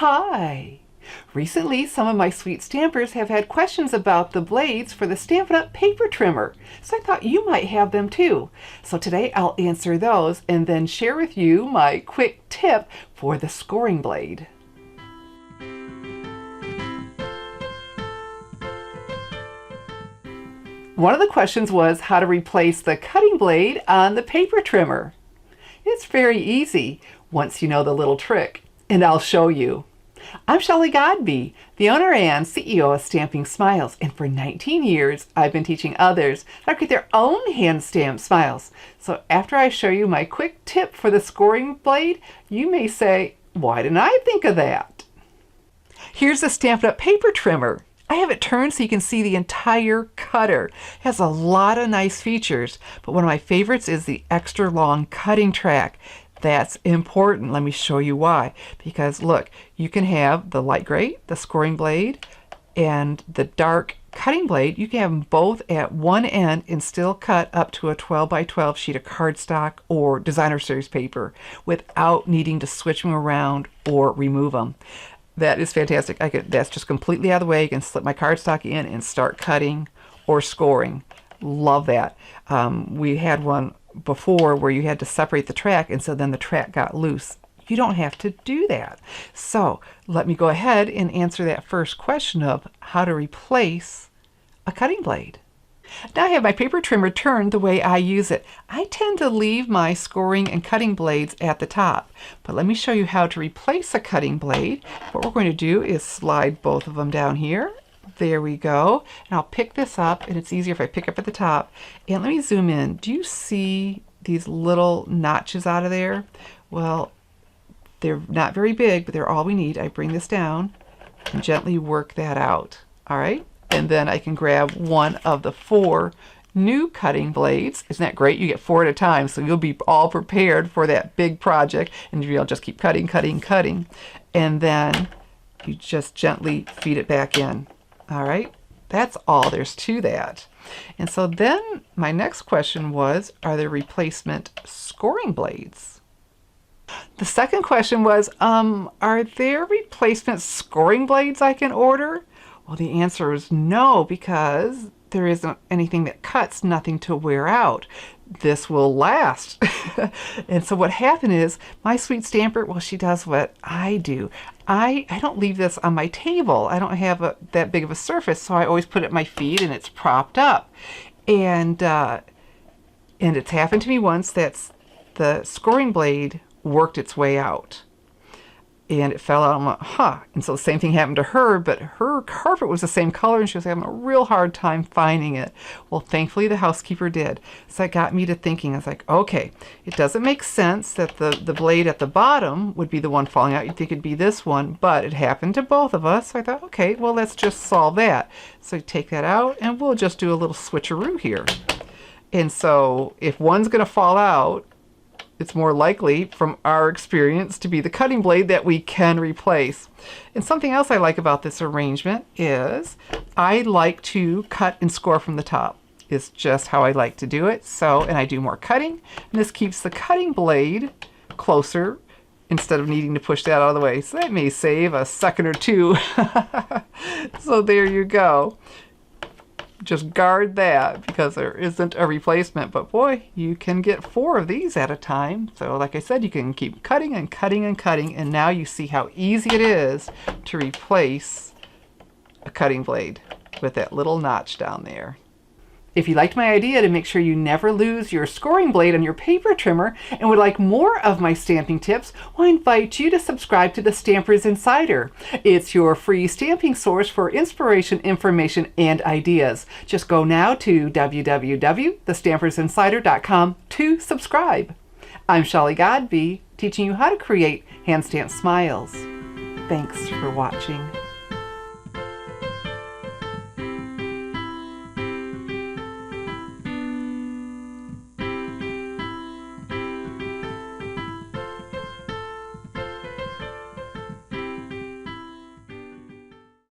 Hi! Recently, some of my sweet stampers have had questions about the blades for the Stampin' Up! Paper trimmer, so I thought you might have them too. So today I'll answer those and then share with you my quick tip for the scoring blade. One of the questions was how to replace the cutting blade on the paper trimmer. It's very easy once you know the little trick, and I'll show you. I'm Shelley Godby, the owner and CEO of Stamping Smiles, and for 19 years I've been teaching others how to create their own hand-stamped smiles. So after I show you my quick tip for the scoring blade, you may say, why didn't I think of that? Here's the Stampin' Up! Paper trimmer. I have it turned so you can see the entire cutter. It has a lot of nice features, but one of my favorites is the extra long cutting track. That's important. Let me show you why. Because look, you can have the light gray, the scoring blade, and the dark cutting blade. You can have them both at one end and still cut up to a 12 by 12 sheet of cardstock or designer series paper without needing to switch them around or remove them. That is fantastic. That's just completely out of the way. I can slip my cardstock in and start cutting or scoring. Love that. We had one before where you had to separate the track, and so then the track got loose. You don't have to do that. So let me go ahead and answer that first question of how to replace a cutting blade. Now I have my paper trimmer turned the way I use it. I tend to leave my scoring and cutting blades at the top, but let me show you how to replace a cutting blade. What we're going to do is slide both of them down here. There we go. And I'll pick this up, and it's easier if I pick up at the top. And let me zoom in. Do you see these little notches out of there? Well, they're not very big, but they're all we need. I bring this down and gently work that out. All right. And then I can grab one of the 4 new cutting blades. Isn't that great? You get 4 at a time, so you'll be all prepared for that big project, and you'll just keep cutting, cutting, cutting. And then you just gently feed it back in. All right, that's all there's to that. And so then my next question was, are there replacement scoring blades? The second question was, are there replacement scoring blades I can order? Well, the answer is no, because there isn't anything that cuts, nothing to wear out. This will last. And so what happened is, my sweet stamper, well, she does what I do. I don't leave this on my table. I don't have that big of a surface, so I always put it at my feet and it's propped up. And it's happened to me once that the scoring blade worked its way out. And it fell out. I'm like, huh. And so the same thing happened to her, but her carpet was the same color and she was having a real hard time finding it. Well, thankfully the housekeeper did. So that got me to thinking. I was like, okay, it doesn't make sense that the blade at the bottom would be the one falling out. You'd think it'd be this one, but it happened to both of us. So I thought, okay, well, let's just solve that. So take that out and we'll just do a little switcheroo here. And so if one's going to fall out, it's more likely, from our experience, to be the cutting blade that we can replace. And something else I like about this arrangement is I like to cut and score from the top. It's just how I like to do it. So, and I do more cutting, and this keeps the cutting blade closer instead of needing to push that out of the way. So that may save a second or two. So there you go. Just guard that because there isn't a replacement, but boy, you can get 4 of these at a time. So like I said, you can keep cutting and cutting and cutting, and now you see how easy it is to replace a cutting blade with that little notch down there. If you liked my idea to make sure you never lose your scoring blade on your paper trimmer and would like more of my stamping tips, well, I invite you to subscribe to the Stampers Insider. It's your free stamping source for inspiration, information, and ideas. Just go now to www.thestampersinsider.com to subscribe. I'm Shelley Godby, teaching you how to create hand-stamped smiles. Thanks for watching.